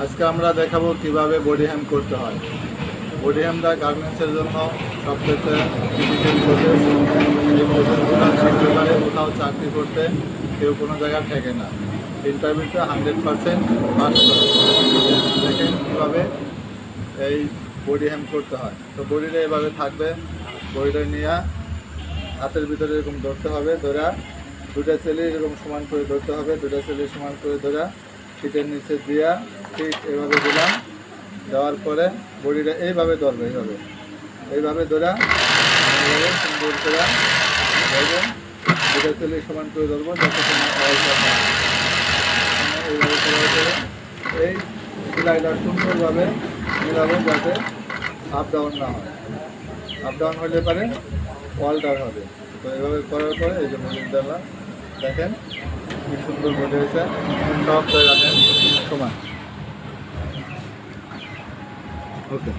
আজকে আমরা দেখাবো কিভাবে বডি হ্যাম করতে হয়। বডি হ্যামটা গার্মেন্টসের জন্য সবচেয়ে ক্রিটিক্যাল প্রসেস। এই প্রসেসগুলো শিখতে পারে কোথাও চাকরি করতে কেউ কোনো জায়গায় ঠেকে না। ইন্টারভিউতে 100% পাস করে। দেখেন কীভাবে এই বডি হ্যাম করতে হয়। তো বডিটা এভাবে থাকবে, বডিটা নিয়ে হাতের ভিতরে এরকম ধরতে হবে, ধরা দুটা সেলি এরকম সমান করে ধরতে হবে, দুটা সেলি সমান করে ধরা পিঠের নিচে দিয়া ঠিক এভাবে দিলাম। দেওয়ার পরে বডিটা এইভাবে ধরবে, এইভাবে ধরা এইভাবে সুন্দর করে ধরবেন। দুটা সেলি সমান করে ধরবো যাতে তোমার অয়েলটা না এইভাবে করার পরে এই সেলাইটা সুন্দরভাবে মেলাবো যাতে আপ ডাউন না হয়। আপ ডাউন হলে পারে ওয়ালটার হবে। তো এইভাবে করার পরে এই যে মজুমদাররা দেখেন কি সুন্দর বডি হয়েছে। সব করে রাখেন সমান। ওকে।